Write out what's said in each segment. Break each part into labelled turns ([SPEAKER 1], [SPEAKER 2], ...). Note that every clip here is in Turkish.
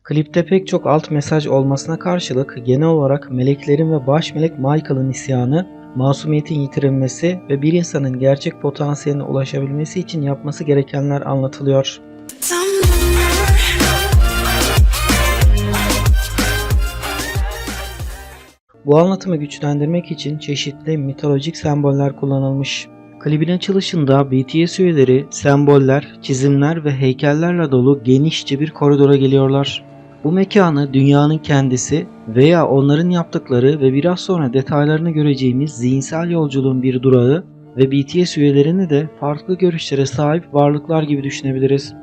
[SPEAKER 1] Klipte pek çok alt mesaj olmasına karşılık genel olarak meleklerin ve baş melek Michael'ın isyanı, masumiyetin yitirilmesi ve bir insanın gerçek potansiyeline ulaşabilmesi için yapması gerekenler anlatılıyor. Bu anlatımı güçlendirmek için çeşitli mitolojik semboller kullanılmış. Klibin açılışında BTS üyeleri semboller, çizimler ve heykellerle dolu genişçe bir koridora geliyorlar. Bu mekanı dünyanın kendisi veya onların yaptıkları ve biraz sonra detaylarını göreceğimiz zihinsel yolculuğun bir durağı ve BTS üyelerini de farklı görüşlere sahip varlıklar gibi düşünebiliriz.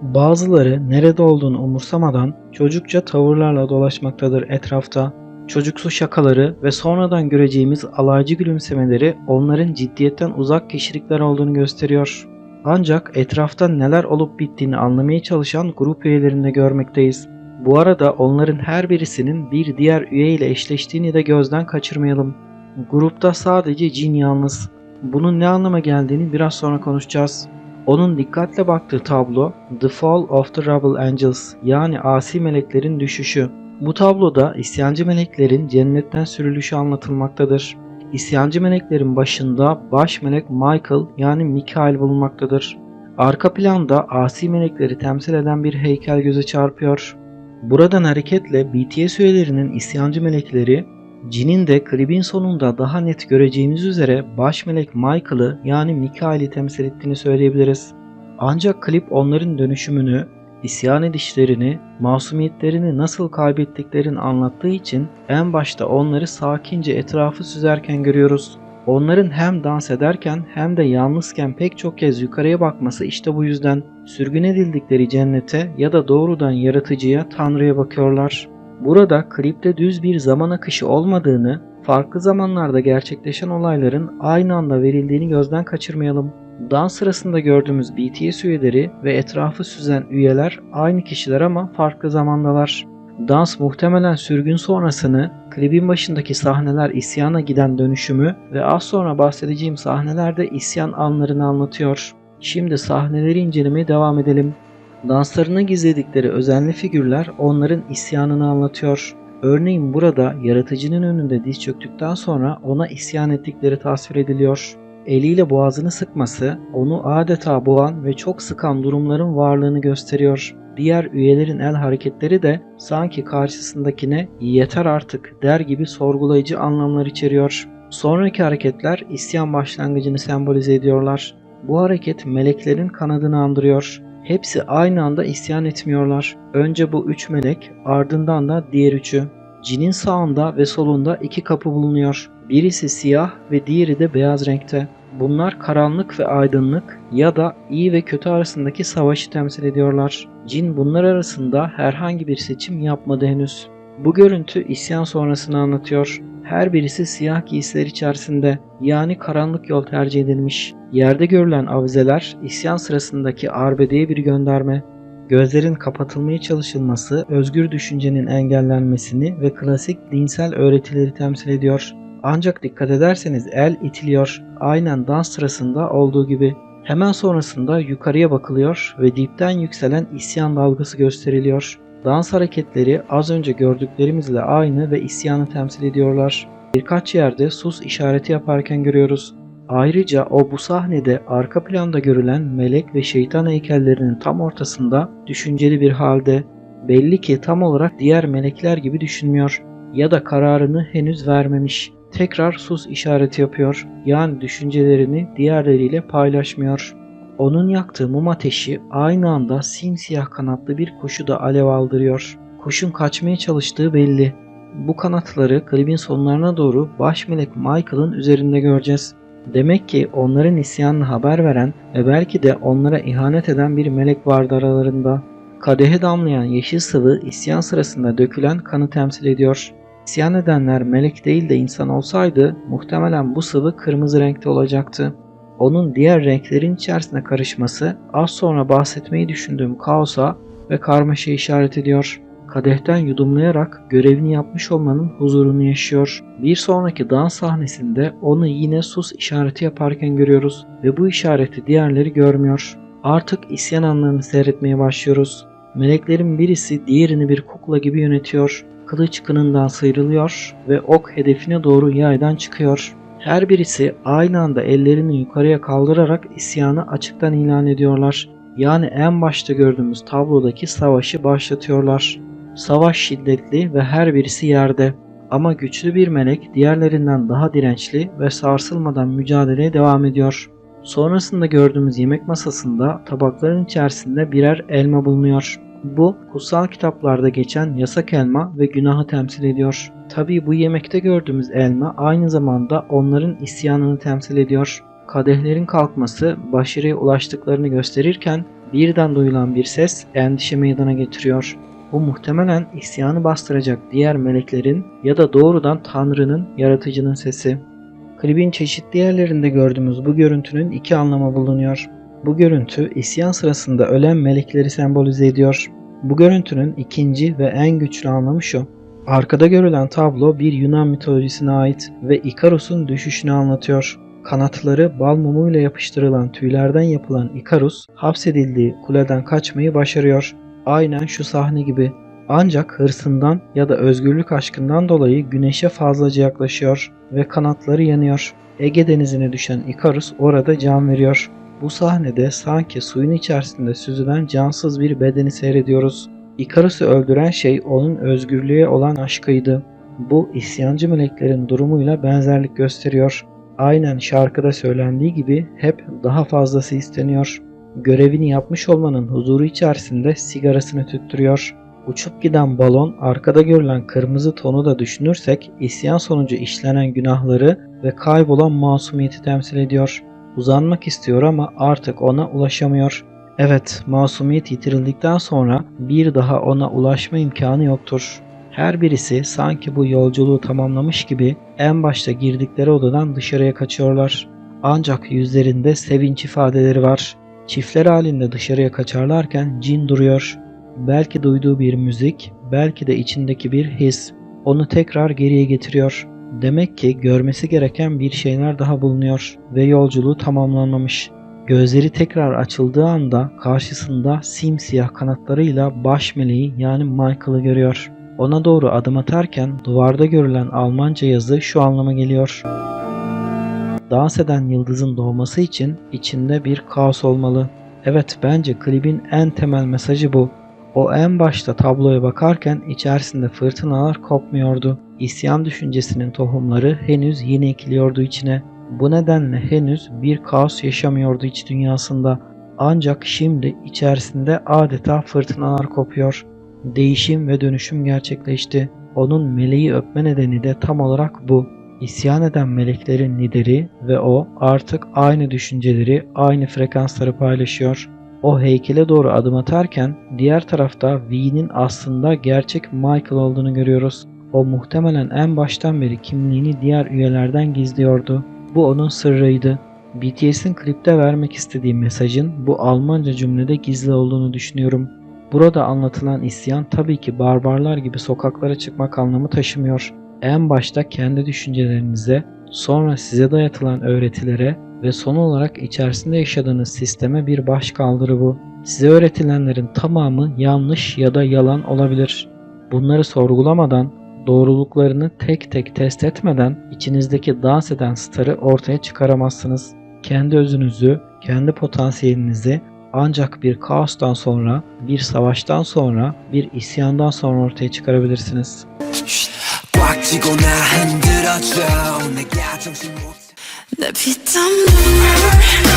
[SPEAKER 1] Bazıları nerede olduğunu umursamadan çocukça tavırlarla dolaşmaktadır etrafta. Çocuksu şakaları ve sonradan göreceğimiz alaycı gülümsemeleri onların ciddiyetten uzak kişilikler olduğunu gösteriyor. Ancak etrafta neler olup bittiğini anlamaya çalışan grup üyelerini de görmekteyiz. Bu arada onların her birisinin bir diğer üye ile eşleştiğini de gözden kaçırmayalım. Grupta sadece Jin yalnız. Bunun ne anlama geldiğini biraz sonra konuşacağız. Onun dikkatle baktığı tablo The Fall of the Rebel Angels, yani asi meleklerin düşüşü. Bu tabloda isyancı meleklerin cennetten sürülüşü anlatılmaktadır. İsyancı meleklerin başında baş melek Michael, yani Mikail bulunmaktadır. Arka planda asi melekleri temsil eden bir heykel göze çarpıyor. Buradan hareketle BTS üyelerinin isyancı melekleri, Jin'in de klibin sonunda daha net göreceğimiz üzere baş melek Michael'ı, yani Mikail'i temsil ettiğini söyleyebiliriz. Ancak klip onların dönüşümünü, isyan edişlerini, masumiyetlerini nasıl kaybettiklerini anlattığı için en başta onları sakince etrafı süzerken görüyoruz. Onların hem dans ederken hem de yalnızken pek çok kez yukarıya bakması işte bu yüzden. Sürgün edildikleri cennete ya da doğrudan yaratıcıya, Tanrı'ya bakıyorlar. Burada klipte düz bir zaman akışı olmadığını, farklı zamanlarda gerçekleşen olayların aynı anda verildiğini gözden kaçırmayalım. Dans sırasında gördüğümüz BTS üyeleri ve etrafı süzen üyeler aynı kişiler ama farklı zamandalar. Dans muhtemelen sürgün sonrasını, klibin başındaki sahneler isyana giden dönüşümü ve az sonra bahsedeceğim sahneler de isyan anlarını anlatıyor. Şimdi sahneleri incelemeye devam edelim. Danslarını gizledikleri özenli figürler onların isyanını anlatıyor. Örneğin burada yaratıcının önünde diz çöktükten sonra ona isyan ettikleri tasvir ediliyor. Eliyle boğazını sıkması onu adeta boğan ve çok sıkan durumların varlığını gösteriyor. Diğer üyelerin el hareketleri de sanki karşısındakine "yeter artık" der gibi sorgulayıcı anlamlar içeriyor. Sonraki hareketler isyan başlangıcını sembolize ediyorlar. Bu hareket meleklerin kanadını andırıyor. Hepsi aynı anda isyan etmiyorlar. Önce bu 3 melek, ardından da diğer üçü. Jin'in sağında ve solunda 2 kapı bulunuyor. Birisi siyah ve diğeri de beyaz renkte. Bunlar karanlık ve aydınlık ya da iyi ve kötü arasındaki savaşı temsil ediyorlar. Jin bunlar arasında herhangi bir seçim yapmadı henüz. Bu görüntü isyan sonrasını anlatıyor. Her birisi siyah giysiler içerisinde, yani karanlık yol tercih edilmiş. Yerde görülen avizeler isyan sırasındaki arbedeye bir gönderme. Gözlerin kapatılmaya çalışılması özgür düşüncenin engellenmesini ve klasik dinsel öğretileri temsil ediyor. Ancak dikkat ederseniz el itiliyor, aynen dans sırasında olduğu gibi. Hemen sonrasında yukarıya bakılıyor ve dipten yükselen isyan dalgası gösteriliyor. Dans hareketleri az önce gördüklerimizle aynı ve isyanı temsil ediyorlar. Birkaç yerde sus işareti yaparken görüyoruz. Ayrıca bu sahnede arka planda görülen melek ve şeytan heykellerinin tam ortasında düşünceli bir halde. Belli ki tam olarak diğer melekler gibi düşünmüyor ya da kararını henüz vermemiş. Tekrar sus işareti yapıyor, yani düşüncelerini diğerleriyle paylaşmıyor. Onun yaktığı mum ateşi aynı anda simsiyah kanatlı bir kuşu da alev aldırıyor. Kuşun kaçmaya çalıştığı belli. Bu kanatları klibin sonlarına doğru baş melek Michael'ın üzerinde göreceğiz. Demek ki onların isyanını haber veren ve belki de onlara ihanet eden bir melek vardı aralarında. Kadehe damlayan yeşil sıvı isyan sırasında dökülen kanı temsil ediyor. İsyan edenler melek değil de insan olsaydı muhtemelen bu sıvı kırmızı renkte olacaktı. Onun diğer renklerin içerisine karışması az sonra bahsetmeyi düşündüğüm kaosa ve karmaşa işaret ediyor. Kadehten yudumlayarak görevini yapmış olmanın huzurunu yaşıyor. Bir sonraki dans sahnesinde onu yine sus işareti yaparken görüyoruz ve bu işareti diğerleri görmüyor. Artık isyan anlarını seyretmeye başlıyoruz. Meleklerin birisi diğerini bir kukla gibi yönetiyor. Kılıç kınından sıyrılıyor ve ok hedefine doğru yaydan çıkıyor. Her birisi aynı anda ellerini yukarıya kaldırarak isyanı açıktan ilan ediyorlar. Yani en başta gördüğümüz tablodaki savaşı başlatıyorlar. Savaş şiddetli ve her birisi yerde. Ama güçlü bir melek diğerlerinden daha dirençli ve sarsılmadan mücadeleye devam ediyor. Sonrasında gördüğümüz yemek masasında tabakların içerisinde birer elma bulunuyor. Bu kutsal kitaplarda geçen yasak elma ve günahı temsil ediyor. Tabii bu yemekte gördüğümüz elma aynı zamanda onların isyanını temsil ediyor. Kadehlerin kalkması başarıya ulaştıklarını gösterirken birden duyulan bir ses endişe meydana getiriyor. Bu muhtemelen isyanı bastıracak diğer meleklerin ya da doğrudan Tanrı'nın, yaratıcının sesi. Klibin çeşitli yerlerinde gördüğümüz bu görüntünün iki anlamı bulunuyor. Bu görüntü isyan sırasında ölen melekleri sembolize ediyor. Bu görüntünün ikinci ve en güçlü anlamı şu. Arkada görülen tablo bir Yunan mitolojisine ait ve Ikarus'un düşüşünü anlatıyor. Kanatları bal mumuyla yapıştırılan tüylerden yapılan Ikarus, hapsedildiği kuleden kaçmayı başarıyor. Aynen şu sahne gibi. Ancak hırsından ya da özgürlük aşkından dolayı güneşe fazlaca yaklaşıyor ve kanatları yanıyor. Ege denizine düşen Ikarus orada can veriyor. Bu sahnede sanki suyun içerisinde süzülen cansız bir bedeni seyrediyoruz. Ikarus'u öldüren şey onun özgürlüğe olan aşkıydı. Bu isyancı meleklerin durumuyla benzerlik gösteriyor. Aynen şarkıda söylendiği gibi hep daha fazlası isteniyor. Görevini yapmış olmanın huzuru içerisinde sigarasını tüttürüyor. Uçup giden balon, arkada görülen kırmızı tonu da düşünürsek isyan sonucu işlenen günahları ve kaybolan masumiyeti temsil ediyor. Uzanmak istiyor ama artık ona ulaşamıyor. Evet, masumiyet yitirildikten sonra bir daha ona ulaşma imkanı yoktur. Her birisi sanki bu yolculuğu tamamlamış gibi en başta girdikleri odadan dışarıya kaçıyorlar. Ancak yüzlerinde sevinç ifadeleri var. Çiftler halinde dışarıya kaçarlarken cin duruyor. Belki duyduğu bir müzik, belki de içindeki bir his onu tekrar geriye getiriyor. Demek ki görmesi gereken bir şeyler daha bulunuyor ve yolculuğu tamamlanmamış. Gözleri tekrar açıldığı anda karşısında simsiyah kanatlarıyla baş meleği yani Michael'ı görüyor. Ona doğru adım atarken duvarda görülen Almanca yazı şu anlama geliyor. Dans eden yıldızın doğması için içinde bir kaos olmalı. Evet, bence klibin en temel mesajı bu. O en başta tabloya bakarken içerisinde fırtınalar kopmuyordu. İsyan düşüncesinin tohumları henüz yeni ekiliyordu içine. Bu nedenle henüz bir kaos yaşamıyordu iç dünyasında. Ancak şimdi içerisinde adeta fırtınalar kopuyor. Değişim ve dönüşüm gerçekleşti. Onun meleği öpme nedeni de tam olarak bu. İsyan eden meleklerin lideri ve o artık aynı düşünceleri, aynı frekansları paylaşıyor. O heykele doğru adım atarken diğer tarafta V'nin aslında gerçek Michael olduğunu görüyoruz. O muhtemelen en baştan beri kimliğini diğer üyelerden gizliyordu. Bu onun sırrıydı. BTS'in klipte vermek istediği mesajın bu Almanca cümlede gizli olduğunu düşünüyorum. Burada anlatılan isyan tabii ki barbarlar gibi sokaklara çıkmak anlamı taşımıyor. En başta kendi düşüncelerinize, sonra size dayatılan öğretilere ve son olarak içerisinde yaşadığınız sisteme bir başkaldırı bu. Size öğretilenlerin tamamı yanlış ya da yalan olabilir. Bunları sorgulamadan, doğruluklarını tek tek test etmeden içinizdeki dans eden starı ortaya çıkaramazsınız. Kendi özünüzü, kendi potansiyelinizi ancak bir kaostan sonra, bir savaştan sonra, bir isyandan sonra ortaya çıkarabilirsiniz.
[SPEAKER 2] 내 피땀 눈물